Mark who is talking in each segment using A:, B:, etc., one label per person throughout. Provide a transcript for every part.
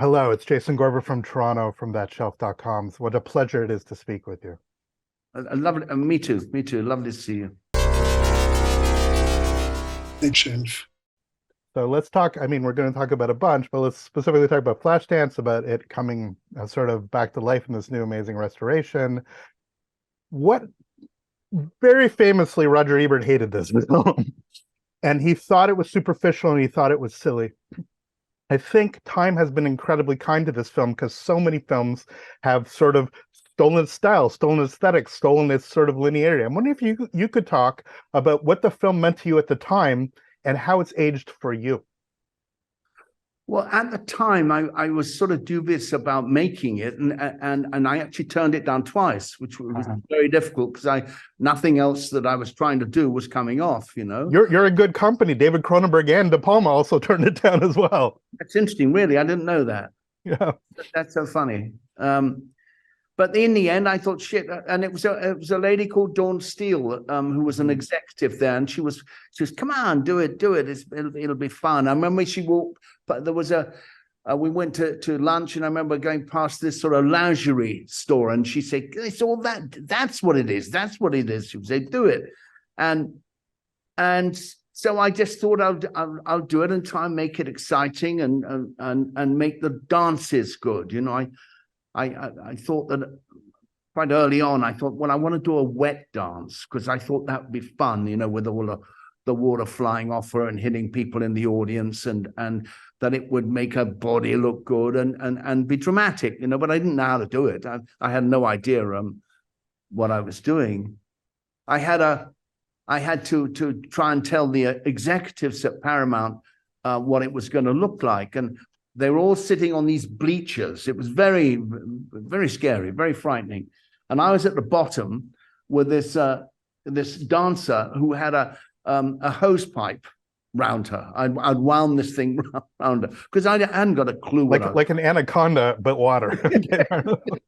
A: Hello, it's Jason Gorber from Toronto from thatshelf.com. What a pleasure it is to speak with you.
B: I love it. Me too. Me too. Lovely to see you.
C: Big shelf.
A: So let's talk. We're going to talk about a bunch, but let's specifically talk about Flashdance, about it coming sort of back to life in this new amazing restoration. What very famously, Roger Ebert hated this film, and he thought it was superficial and he thought it was silly. I think time has been incredibly kind to this film because so many films have sort of stolen its style, stolen its aesthetics, stolen its sort of linearity. I'm wondering if you could talk about what the film meant to you at the time and how it's aged for you.
B: Well, at the time, I was sort of dubious about making it, and I actually turned it down twice, which was very difficult because nothing else that I was trying to do was coming off.
A: You're a good company. David Cronenberg and De Palma also turned it down as well.
B: That's interesting, really. I didn't know that.
A: Yeah,
B: that's so funny. But in the end, I thought, shit. And it was a lady called Dawn Steele, who was an executive there, and she was, come on, do it. It'll be fun. I remember she walked, but there was we went to lunch, and I remember going past this sort of lingerie store, and she said, it's all that. That's what it is. That's what it is. She would say, do it. And so I just thought I'll do it and try and make it exciting and make the dances good. I thought that quite early on, I thought, well, I want to do a wet dance because I thought that would be fun, with all the water flying off her and hitting people in the audience, and that it would make her body look good and be dramatic, but I didn't know how to do it. I had no idea what I was doing. I had to try and tell the executives at Paramount what it was going to look like, and they were all sitting on these bleachers. It was very, very scary, very frightening. And I was at the bottom with this dancer who had a hose pipe round her. I'd wound this thing round her because I hadn't got a clue.
A: Like an anaconda, but water.
B: It's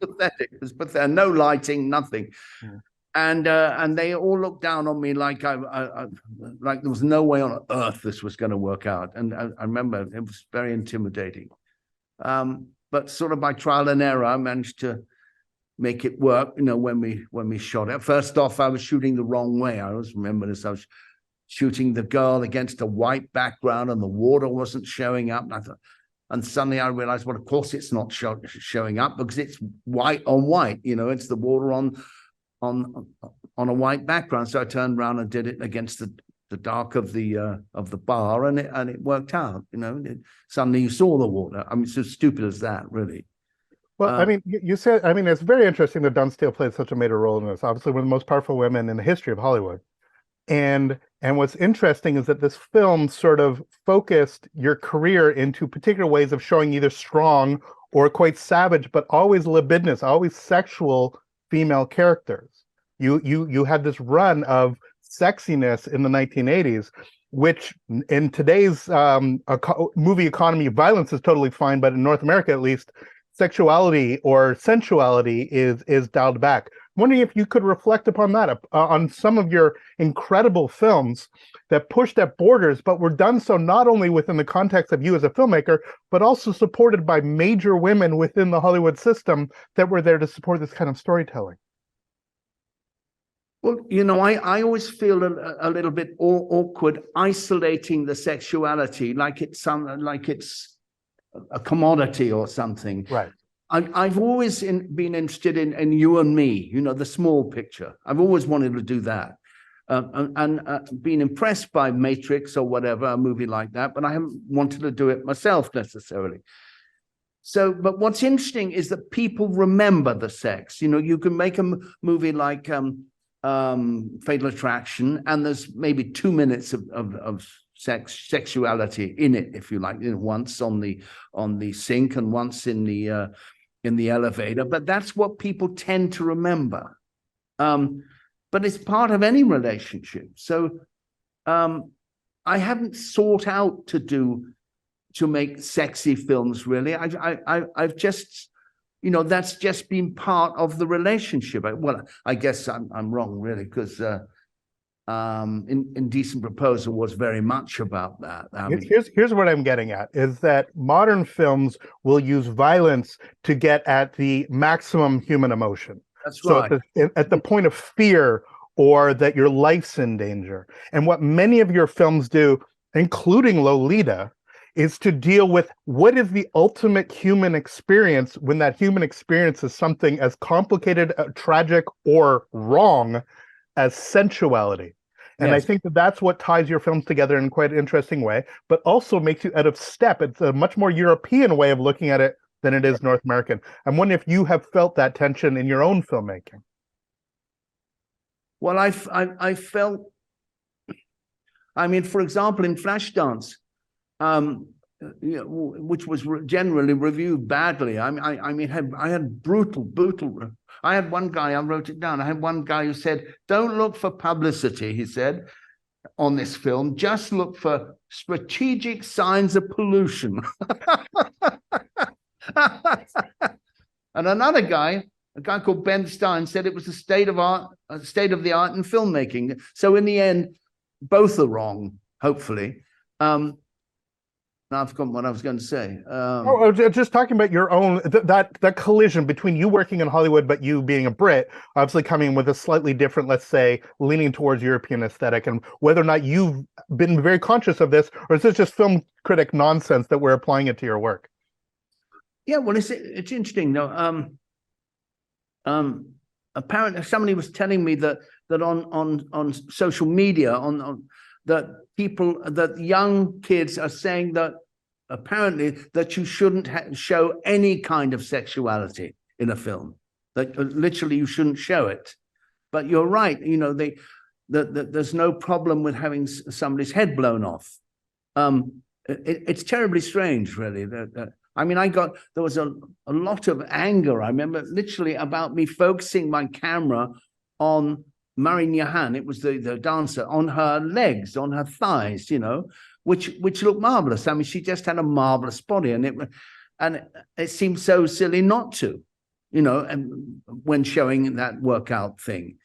B: pathetic. It was pathetic. No lighting, nothing. Yeah. And they all looked down on me like like there was no way on earth this was going to work out. And I remember it was very intimidating. But sort of by trial and error, I managed to make it work. When we shot it. First off, I was shooting the wrong way. I always remember this. I was shooting the girl against a white background, and the water wasn't showing up. And suddenly I realized, well, of course it's not showing up because it's white on white. It's the water on a white background. So I turned around and did it against the dark of the bar, and it worked out. Suddenly you saw the water. It's as stupid as that, really.
A: Well, you said, it's very interesting that Dawn Steele played such a major role in this. Obviously, one of the most powerful women in the history of Hollywood. And what's interesting is that this film sort of focused your career into particular ways of showing either strong or quite savage, but always libidinous, always sexual female characters. You had this run of sexiness in the 1980s, which in today's movie economy, violence is totally fine, but in North America at least, sexuality or sensuality is dialed back. I'm wondering if you could reflect upon that, on some of your incredible films that pushed at borders, but were done so not only within the context of you as a filmmaker, but also supported by major women within the Hollywood system that were there to support this kind of storytelling.
B: Well, I always feel a little bit awkward isolating the sexuality like it's a commodity or something.
A: Right.
B: I've always been interested in you and me, the small picture. I've always wanted to do that. And been impressed by Matrix or whatever, a movie like that, but I haven't wanted to do it myself necessarily. So, but what's interesting is that people remember the sex. You can make a movie like Fatal Attraction, and there's maybe 2 minutes of sexuality in it, if you like, once on the sink and once in the elevator. But that's what people tend to remember. But it's part of any relationship. So I haven't sought out to make sexy films, really. I've just, that's just been part of the relationship. Well, I guess I'm wrong, really, because Indecent Proposal was very much about that. I mean,
A: Here's what I'm getting at is that modern films will use violence to get at the maximum human emotion.
B: that's
A: So
B: right.
A: at the point of fear or that your life's in danger. And what many of your films do, including Lolita, is to deal with what is the ultimate human experience when that human experience is something as complicated, tragic, or wrong as sensuality. And I
B: Yes.
A: think that that's what ties your films together in quite an interesting way, but also makes you out of step. It's a much more European way of looking at it than it is North American. I'm wondering if you have felt that tension in your own filmmaking.
B: Well, I felt, I mean, for example, in Flashdance, which was generally reviewed badly. I mean, I had brutal. I had one guy, I wrote it down. I had one guy who said, "Don't look for publicity," he said, on this film. "Just look for strategic signs of pollution." And another guy, a guy called Ben Stein, said it was a state of the art in filmmaking. So in the end, both are wrong, hopefully. Now I've forgotten what I was going to say.
A: Just talking about your own that collision between you working in Hollywood but you being a Brit, obviously coming with a slightly different, let's say, leaning towards European aesthetic, and whether or not you've been very conscious of this, or is this just film critic nonsense that we're applying it to your work?
B: Yeah, well, it's interesting though. Apparently, somebody was telling me that on social media, that young kids are saying that apparently that you shouldn't show any kind of sexuality in a film, that literally you shouldn't show it. But you're right, you know, there's no problem with having somebody's head blown off. It's terribly strange, really. I mean, there was a lot of anger, I remember, literally, about me focusing my camera on Marine Yahan. It was the dancer, on her legs, on her thighs, you know, which looked marvelous. I mean, she just had a marvelous body, and it seemed so silly not to, you know, and when showing that workout thing.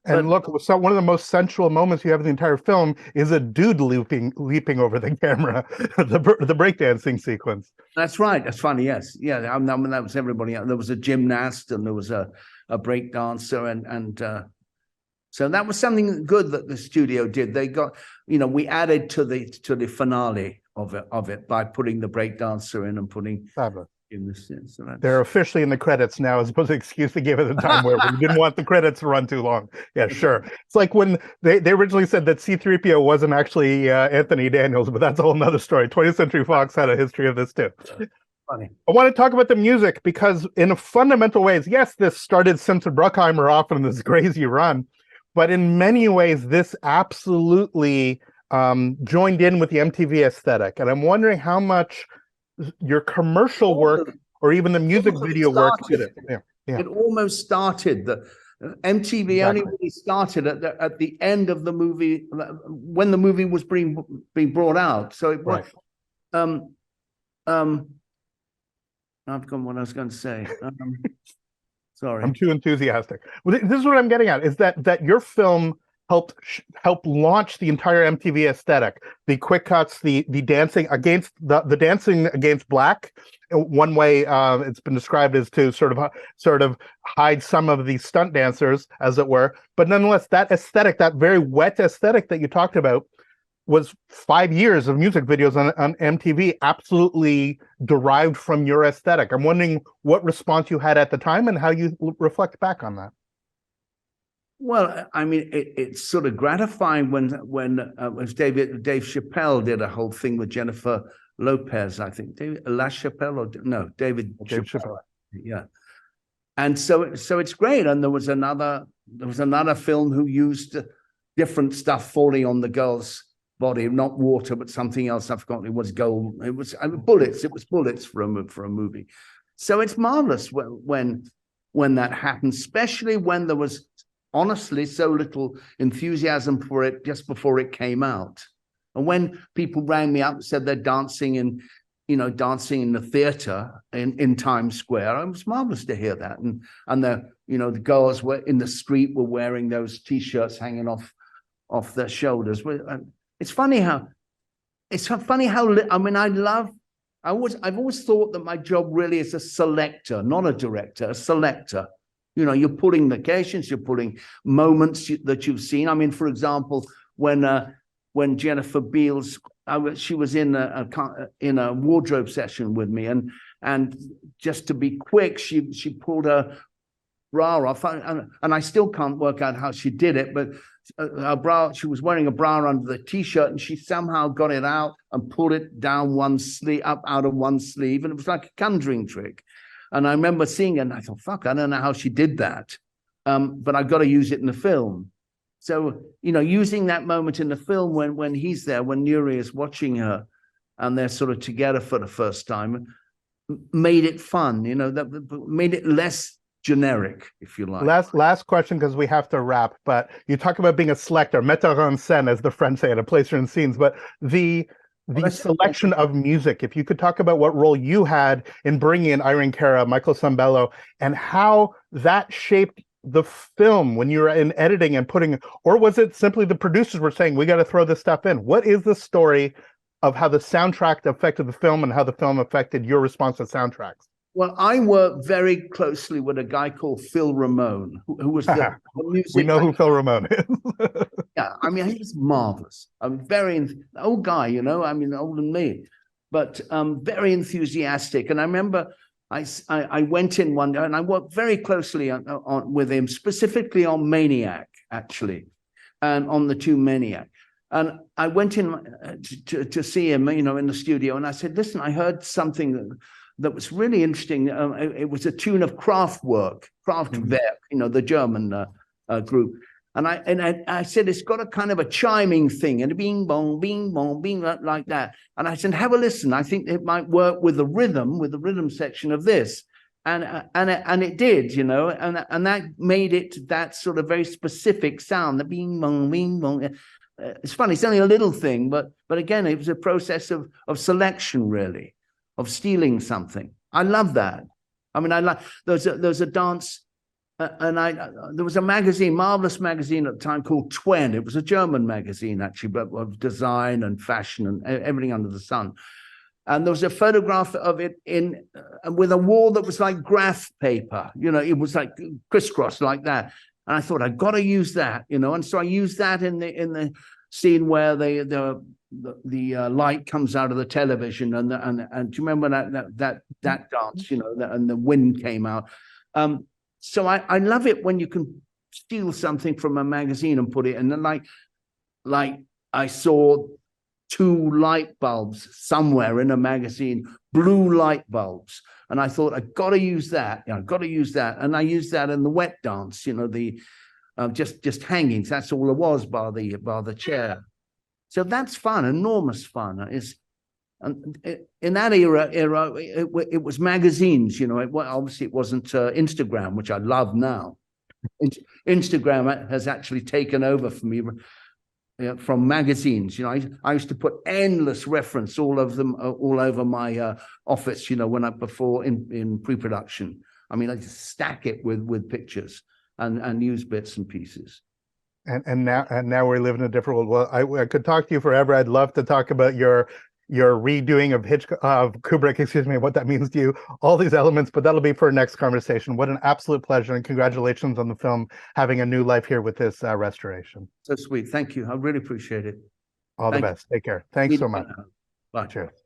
A: And look, so one of the most sensual moments you have in the entire film is a dude leaping over the camera, the breakdancing sequence.
B: That's right. That's funny. Yes, yeah. I mean, that was everybody. There was a gymnast and there was a break dancer, and so that was something good that the studio did. They got, you know, we added to the finale of it by putting the break dancer in and putting.
A: Fabulous.
B: In this, so
A: they're officially in the credits now, as opposed to the excuse they gave at the time where we didn't want the credits to run too long. Yeah, sure. It's like when they originally said that C-3PO wasn't actually Anthony Daniels, but that's a whole nother story. 20th Century Fox had a history of this too.
B: Funny.
A: I want to talk about the music because in fundamental ways, yes, this started Simpson Bruckheimer off in this crazy run, but in many ways, this absolutely joined in with the MTV aesthetic. And I'm wondering how much your commercial work or even the music video work did it. Yeah.
B: It almost started. The MTV only really started at the end of the movie, when the movie was being brought out. So it was I've forgotten what I was going to say. Sorry,
A: I'm too enthusiastic. Well, this is what I'm getting at: is that your film helped launch the entire MTV aesthetic, the quick cuts, the dancing against the dancing against black. One way it's been described is to sort of hide some of the stunt dancers, as it were. But nonetheless, that aesthetic, that very wet aesthetic that you talked about, was 5 years of music videos on MTV, absolutely derived from your aesthetic. I'm wondering what response you had at the time and how you reflect back on that.
B: Well, I mean, it's sort of gratifying when Dave Chappelle did a whole thing with Jennifer Lopez, I think. David Chappelle. Yeah. And so it's great. And there was another film who used different stuff falling on the girl's body, not water, but something else. I've forgotten. It was gold. It was bullets. It was bullets for a movie. So it's marvelous when that happened, especially when there was honestly so little enthusiasm for it just before it came out. And when people rang me up and said they're dancing in the theater in Times Square, it was marvelous to hear that. And the girls were in the street were wearing those T-shirts hanging off off their shoulders. It's funny how, I mean, I've always thought that my job really is a selector, not a director, a selector. You know, you're pulling locations, you're pulling moments that you've seen. I mean, for example, when Jennifer Beals, she was in a wardrobe session with me, and just to be quick, she pulled her bra off, and I still can't work out how she did it, but her bra, she was wearing a bra under the t-shirt, and she somehow got it out and pulled it down one sleeve, up out of one sleeve, and it was like a conjuring trick. And I remember seeing it, and I thought, fuck, I don't know how she did that, but I've got to use it in the film. So, you know, using that moment in the film when he's there, when Nuri is watching her, and they're sort of together for the first time, made it fun, you know, that made it less generic, if you like.
A: Last question, because we have to wrap. But you talk about being a selector, metteur en scène, as the French say, a placer in scenes. But the selection of music, if you could talk about what role you had in bringing in Irene Cara, Michael Sambello, and how that shaped the film when you were in editing and putting, or was it simply the producers were saying, we got to throw this stuff in? What is the story of how the soundtrack affected the film and how the film affected your response to soundtracks?
B: Well, I worked very closely with a guy called Phil Ramone, who was the music.
A: We know who Phil Ramone is.
B: Yeah, I mean, he was marvelous. I'm very old guy, you know, I mean, older than me, but very enthusiastic. And I remember I went in one day and I worked very closely with him, specifically on Maniac, actually, and on the two Maniac. And I went in to see him, you know, in the studio, and I said, listen, I heard something that was really interesting. It was a tune of Kraftwerk, you know, the German group. And I said, it's got a kind of a chiming thing, and a bing bong, like that. And I said, have a listen. I think it might work with the rhythm section of this. And it did, you know, and that made it that sort of very specific sound, the bing bong. It's funny, it's only a little thing, but again, it was a process of selection, really, of stealing something. I love that. I mean, there's a dance. And there was a magazine, marvelous magazine at the time called Twen. It was a German magazine, actually, but of design and fashion and everything under the sun. And there was a photograph of it with a wall that was like graph paper. You know, it was like crisscross like that. And I thought, I've got to use that, you know. And so I used that in the scene where the light comes out of the television, and do you remember that dance, you know, and the wind came out. So I love it when you can steal something from a magazine and put it in. And like I saw 2 light bulbs somewhere in a magazine, blue light bulbs. And I thought, I've got to use that. You know, I've got to use that. And I used that in the wet dance, you know, the just hangings. That's all it was, bar the chair. So that's fun, enormous fun. And in that era, it was magazines, you know. Obviously, it wasn't Instagram, which I love now. Instagram has actually taken over for me from magazines. You know, I used to put endless reference, all of them, all over my office. You know, before in pre-production. I mean, I just stack it with pictures and use bits and pieces.
A: And now we live in a different world. Well, I could talk to you forever. I'd love to talk about your redoing of Kubrick, excuse me, what that means to you, all these elements, but that'll be for our next conversation. What an absolute pleasure, and congratulations on the film having a new life here with this restoration.
B: So sweet. Thank you. I really appreciate it.
A: All the best. Take care. Thanks so much.
B: Bye.
A: Cheers.